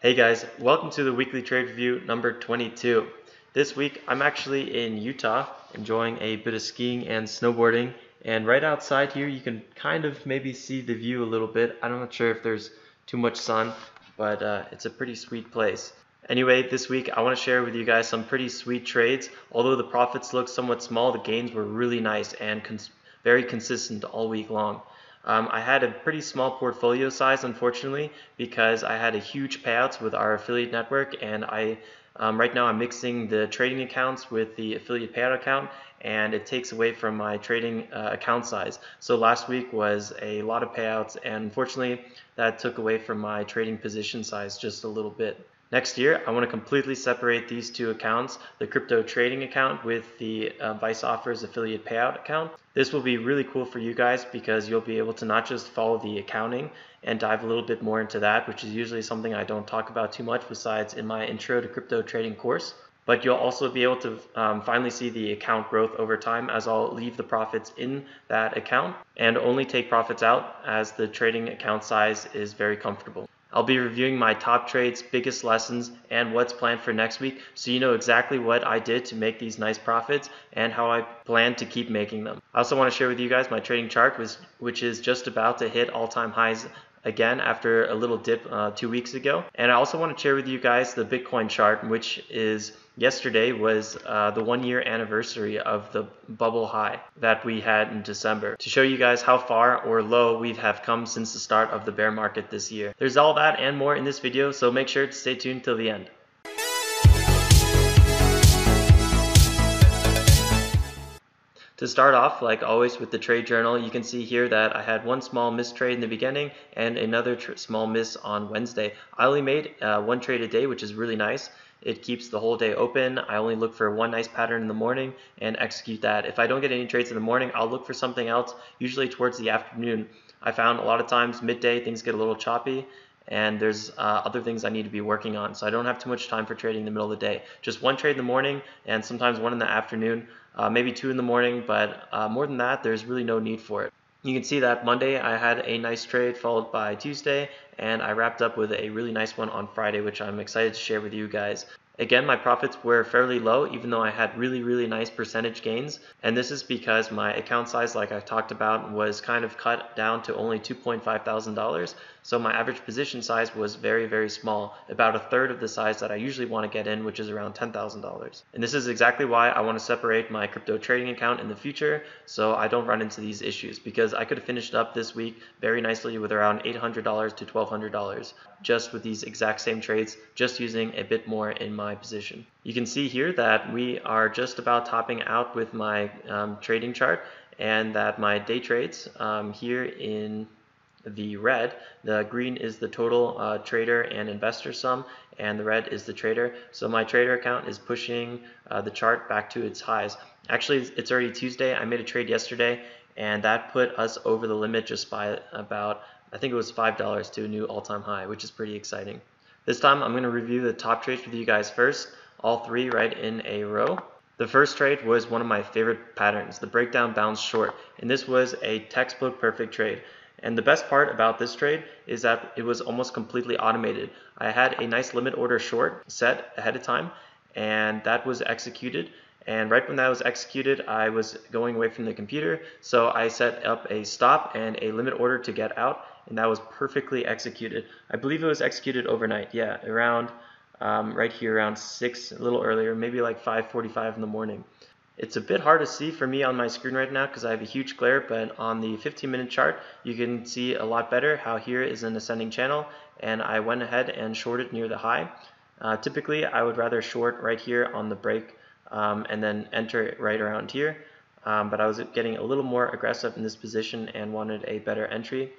Hey guys, welcome to the weekly trade review number 22. This week I'm actually in Utah enjoying a bit of skiing and snowboarding, and right outside here you can kind of maybe see the view a little bit. I'm not sure if there's too much sun, but it's a pretty sweet place. Anyway, this week I want to share with you guys some pretty sweet trades. Although the profits look somewhat small, the gains were really nice and very consistent all week long. I had a pretty small portfolio size, unfortunately, because I had a huge payouts with our affiliate network, and right now I'm mixing the trading accounts with the affiliate payout account, and it takes away from my trading account size. So last week was a lot of payouts, and unfortunately that took away from my trading position size just a little bit. Next year, I want to completely separate these two accounts, the crypto trading account with the Vice Offers affiliate payout account. This will be really cool for you guys because you'll be able to not just follow the accounting and dive a little bit more into that, which is usually something I don't talk about too much besides in my intro to crypto trading course. But you'll also be able to finally see the account growth over time, as I'll leave the profits in that account and only take profits out as the trading account size is very comfortable. I'll be reviewing my top trades, biggest lessons, and what's planned for next week, so you know exactly what I did to make these nice profits and how I plan to keep making them. I also want to share with you guys my trading chart, which is just about to hit all-time highs again after a little dip 2 weeks ago. And I also want to share with you guys the Bitcoin chart, which is yesterday was the 1 year anniversary of the bubble high that we had in December, to show you guys how far or low we have come since the start of the bear market this year. There's all that and more in this video, so make sure to stay tuned till the end. To start off, like always with the trade journal, you can see here that I had one small miss trade in the beginning and another small miss on Wednesday. I only made one trade a day, which is really nice. It keeps the whole day open. I only look for one nice pattern in the morning and execute that. If I don't get any trades in the morning, I'll look for something else, usually towards the afternoon. I found a lot of times midday things get a little choppy, and there's other things I need to be working on. So I don't have too much time for trading in the middle of the day. Just one trade in the morning and sometimes one in the afternoon, maybe two in the morning, but more than that, there's really no need for it. You can see that Monday I had a nice trade followed by Tuesday, and I wrapped up with a really nice one on Friday, which I'm excited to share with you guys. Again, my profits were fairly low, even though I had really nice percentage gains. And this is because my account size, like I talked about, was kind of cut down to only $2.5 thousand. So my average position size was very small, about a third of the size that I usually want to get in, which is around $10,000. And this is exactly why I want to separate my crypto trading account in the future, so I don't run into these issues, because I could have finished up this week very nicely with around $800 to $1,200 just with these exact same trades, just using a bit more in my position. You can see here that we are just about topping out with my trading chart, and that my day trades here in the red, the green is the total trader and investor sum, and the red is the trader. So my trader account is pushing the chart back to its highs. Actually, it's already Tuesday. I made a trade yesterday, and that put us over the limit just by about, I think it was $5 to a new all-time high, which is pretty exciting. This time I'm going to review the top trades with you guys first, all three right in a row. The first trade was one of my favorite patterns, the breakdown bounce short, and this was a textbook perfect trade. And the best part about this trade is that it was almost completely automated. I had a nice limit order short set ahead of time, and that was executed. And right when that was executed, I was going away from the computer, so I set up a stop and a limit order to get out, and that was perfectly executed. I believe it was executed overnight, yeah, around right here around 6, a little earlier, maybe like 5:45 in the morning. It's a bit hard to see for me on my screen right now because I have a huge glare, but on the 15-minute chart you can see a lot better how here is an ascending channel, and I went ahead and shorted near the high. Typically I would rather short right here on the break and then enter it right around here, but I was getting a little more aggressive in this position and wanted a better entry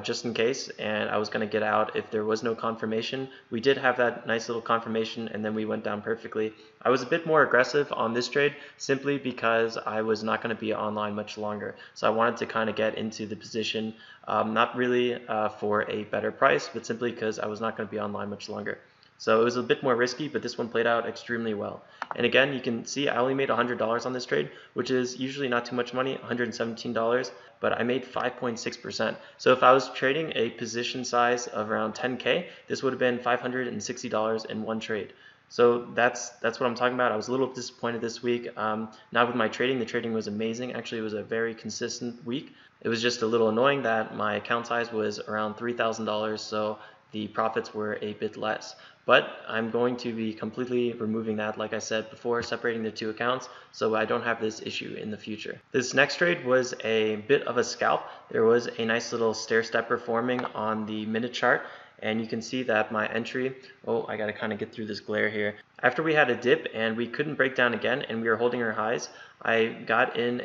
just in case, and I was going to get out if there was no confirmation. We did have that nice little confirmation, and then we went down perfectly. I was a bit more aggressive on this trade simply because I was not going to be online much longer, so I wanted to kind of get into the position, not really for a better price, but simply because I was not going to be online much longer. So it was a bit more risky, but this one played out extremely well. And again, you can see I only made $100 on this trade, which is usually not too much money, $117, but I made 5.6%. So if I was trading a position size of around 10K, this would have been $560 in one trade. So that's what I'm talking about. I was a little disappointed this week. Not with my trading. The trading was amazing. Actually, it was a very consistent week. It was just a little annoying that my account size was around $3,000, so the profits were a bit less. But I'm going to be completely removing that, like I said before, separating the two accounts, so I don't have this issue in the future. This next trade was a bit of a scalp. There was a nice little stair stepper forming on the minute chart, and you can see that my entry, oh, I gotta kind of get through this glare here. After we had a dip and we couldn't break down again and we were holding our highs, I got in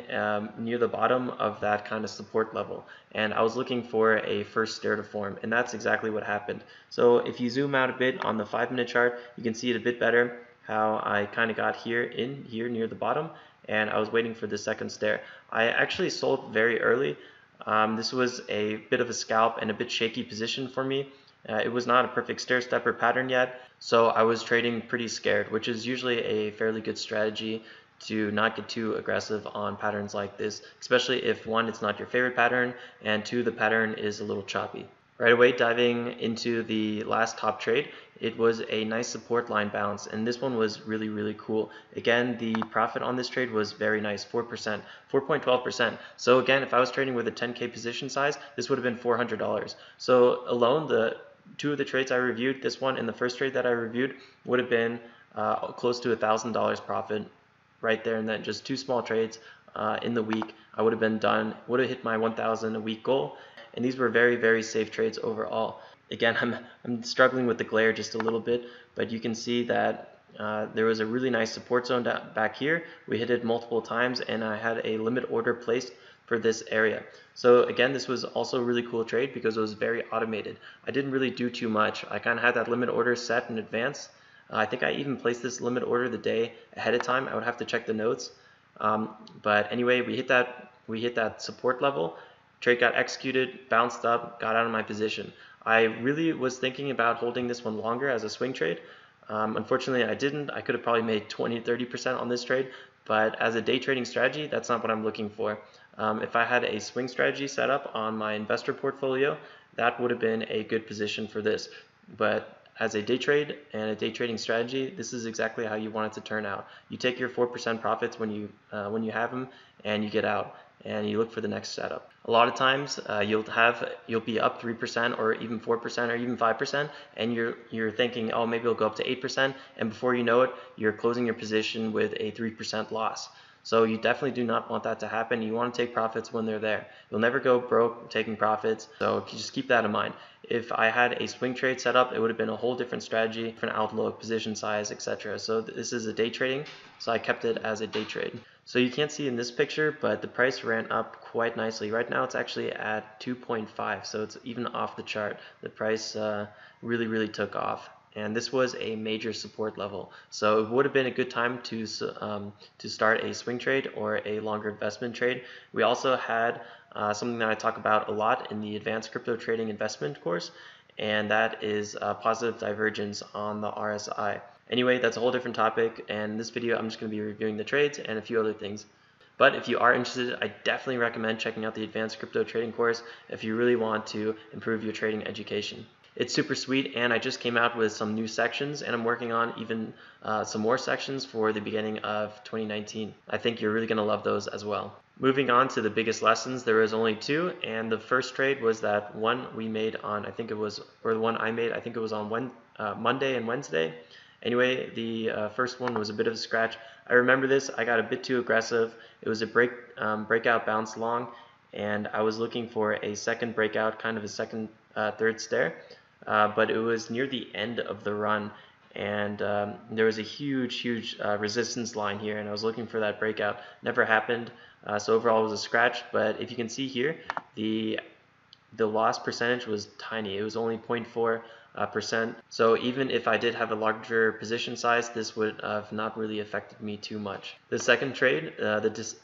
near the bottom of that kind of support level, and I was looking for a first stair to form, and that's exactly what happened. So if you zoom out a bit on the 5-minute chart, you can see it a bit better how I kind of got here near the bottom, and I was waiting for the second stair. I actually sold very early. This was a bit of a scalp and a bit shaky position for me. It was not a perfect stair stepper pattern yet, so I was trading pretty scared, which is usually a fairly good strategy to not get too aggressive on patterns like this, especially if one, it's not your favorite pattern, and two, the pattern is a little choppy. Right away, diving into the last top trade, it was a nice support line bounce, and this one was really cool. Again, the profit on this trade was very nice, 4%, 4.12%. So again, if I was trading with a 10K position size, this would have been $400. So alone, the two of the trades I reviewed, this one and the first trade that I reviewed, would have been close to $1,000 profit right there and then. Just two small trades in the week, I would have been done, would have hit my 1,000 a week goal, and these were very safe trades overall. Again, I'm struggling with the glare just a little bit, but you can see that there was a really nice support zone back here. We hit it multiple times, and I had a limit order placed for this area. So again, this was also a really cool trade because it was very automated. I didn't really do too much. I kind of had that limit order set in advance. I think I even placed this limit order the day ahead of time. I would have to check the notes. But anyway, we hit that support level. Trade got executed, bounced up, got out of my position. I really was thinking about holding this one longer as a swing trade. Unfortunately, I didn't. I could have probably made 20-30% on this trade, but as a day trading strategy, that's not what I'm looking for. If I had a swing strategy set up on my investor portfolio, that would have been a good position for this. But as a day trade and a day trading strategy, this is exactly how you want it to turn out. You take your 4% profits when you have them, and you get out, and you look for the next setup. A lot of times you'll be up 3% or even 4% or even 5%, and you're thinking, oh, maybe it'll go up to 8%, and before you know it, you're closing your position with a 3% loss. So you definitely do not want that to happen. You want to take profits when they're there. You'll never go broke taking profits, so just keep that in mind. If I had a swing trade set up, it would have been a whole different strategy, different outlook, position size, etc. So this is a day trading, so I kept it as a day trade. So you can't see in this picture, but the price ran up quite nicely. Right now it's actually at 2.5, so it's even off the chart. The price really took off, and this was a major support level. So it would have been a good time to start a swing trade or a longer investment trade. We also had something that I talk about a lot in the Advanced Crypto Trading Investment course, and that is positive divergence on the RSI. Anyway, that's a whole different topic, and in this video I'm just going to be reviewing the trades and a few other things. But if you are interested, I definitely recommend checking out the Advanced Crypto Trading course if you really want to improve your trading education. It's super sweet, and I just came out with some new sections, and I'm working on even some more sections for the beginning of 2019. I think you're really going to love those as well. Moving on to the biggest lessons, there was only two, and the first trade was that one we made on, the one I made, I think it was on Monday and Wednesday. Anyway, the first one was a bit of a scratch. I remember this. I got a bit too aggressive. It was a breakout bounce long, and I was looking for a second breakout, kind of a second, third stair, but it was near the end of the run, and there was a huge resistance line here, and I was looking for that breakout. Never happened, so overall it was a scratch. But if you can see here, the loss percentage was tiny. It was only 0.4%. So even if I did have a larger position size, this would have not really affected me too much. The second trade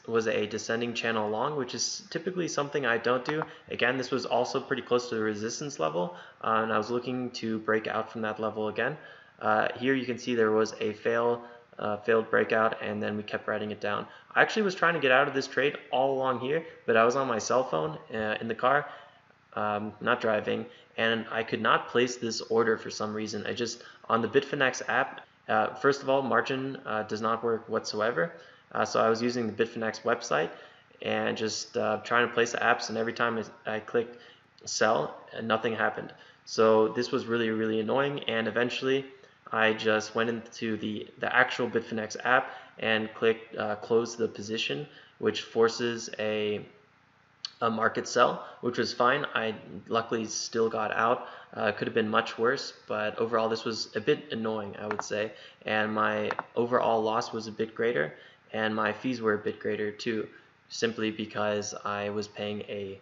was a descending channel long, which is typically something I don't do. Again, this was also pretty close to the resistance level, and I was looking to break out from that level again. Here you can see there was a failed breakout, and then we kept writing it down. I actually was trying to get out of this trade all along here, but I was on my cell phone in the car, not driving, and I could not place this order for some reason. I just, on the Bitfinex app, first of all, margin does not work whatsoever. So I was using the Bitfinex website and just trying to place the apps, and every time I clicked sell, nothing happened. So this was really, really annoying, and eventually I just went into the actual Bitfinex app and clicked close the position, which forces a market sell, which was fine. I luckily still got out. Could have been much worse, but overall this was a bit annoying, I would say, and my overall loss was a bit greater, and my fees were a bit greater too, simply because I was paying a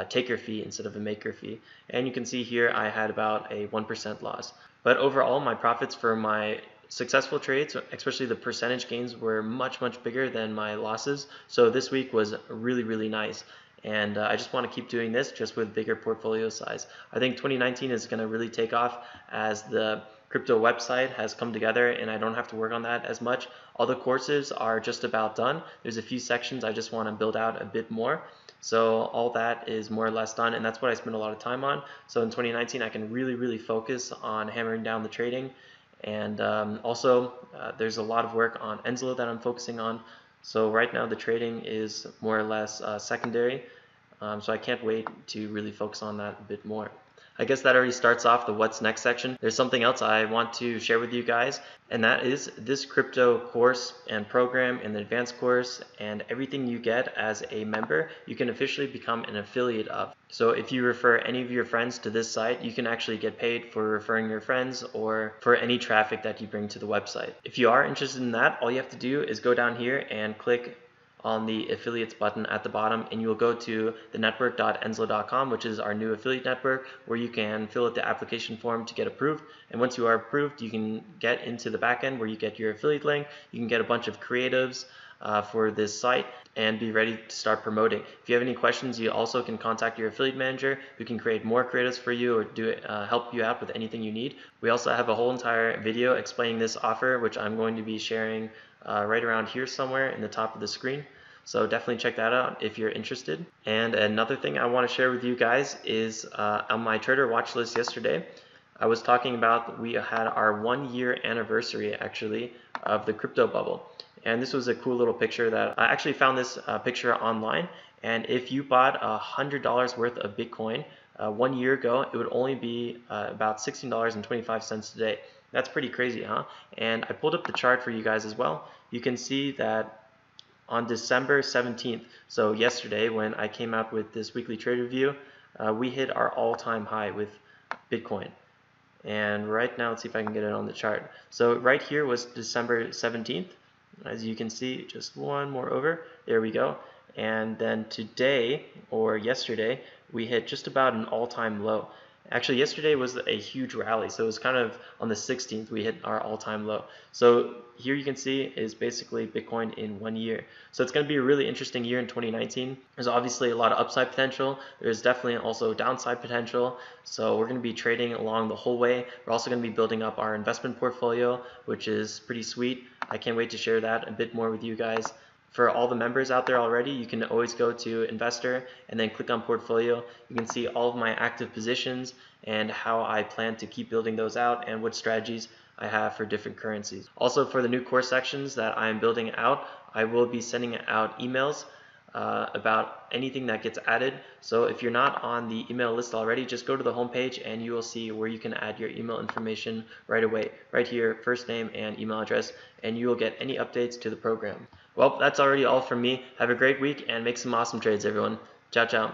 taker fee instead of a maker fee. And you can see here I had about a 1% loss. But overall, my profits for my successful trades, especially the percentage gains, were much, much bigger than my losses. So this week was really, really nice. And I just want to keep doing this, just with bigger portfolio size. I think 2019 is going to really take off as the crypto website has come together, and I don't have to work on that as much. All the courses are just about done. There's a few sections I just want to build out a bit more. So all that is more or less done, and that's what I spend a lot of time on. So in 2019, I can really, really focus on hammering down the trading. And also, there's a lot of work on Enslo that I'm focusing on. So right now, the trading is more or less secondary. So I can't wait to really focus on that a bit more. I guess that already starts off the what's next section. There's something else I want to share with you guys, and that is this crypto course and program and the advanced course and everything you get as a member, you can officially become an affiliate of. So if you refer any of your friends to this site, you can actually get paid for referring your friends or for any traffic that you bring to the website. If you are interested in that, all you have to do is go down here and click on the affiliates button at the bottom, and you will go to the network.enslo.com, which is our new affiliate network, where you can fill out the application form to get approved. And once you are approved, you can get into the backend where you get your affiliate link. You can get a bunch of creatives for this site and be ready to start promoting. If you have any questions, you also can contact your affiliate manager, who can create more creatives for you or help you out with anything you need. We also have a whole entire video explaining this offer, which I'm going to be sharing right around here somewhere in the top of the screen. So definitely check that out if you're interested. And another thing I want to share with you guys is on my trader watch list yesterday, I was talking about we had our 1-year anniversary actually of the crypto bubble. And this was a cool little picture that I actually found this picture online. And if you bought $100 worth of Bitcoin 1 year ago, it would only be about $16.25 today. That's pretty crazy, huh? And I pulled up the chart for you guys as well. You can see that on December 17th, so yesterday when I came out with this weekly trade review, we hit our all-time high with Bitcoin. And right now, let's see if I can get it on the chart. So right here was December 17th. As you can see, just one more over. There we go. And then today, or yesterday, we hit just about an all-time low. Actually, yesterday was a huge rally, so it was kind of on the 16th we hit our all-time low. So here you can see is basically Bitcoin in 1 year. So it's going to be a really interesting year in 2019. There's obviously a lot of upside potential. There's definitely also downside potential. So we're going to be trading along the whole way. We're also going to be building up our investment portfolio, which is pretty sweet. I can't wait to share that a bit more with you guys. For all the members out there already, you can always go to Investor and then click on Portfolio. You can see all of my active positions and how I plan to keep building those out and what strategies I have for different currencies. Also, for the new course sections that I am building out, I will be sending out emails about anything that gets added. So if you're not on the email list already, just go to the homepage and you will see where you can add your email information right away. Right here, first name and email address, and you will get any updates to the program. Well, that's already all from me. Have a great week and make some awesome trades, everyone. Ciao, ciao.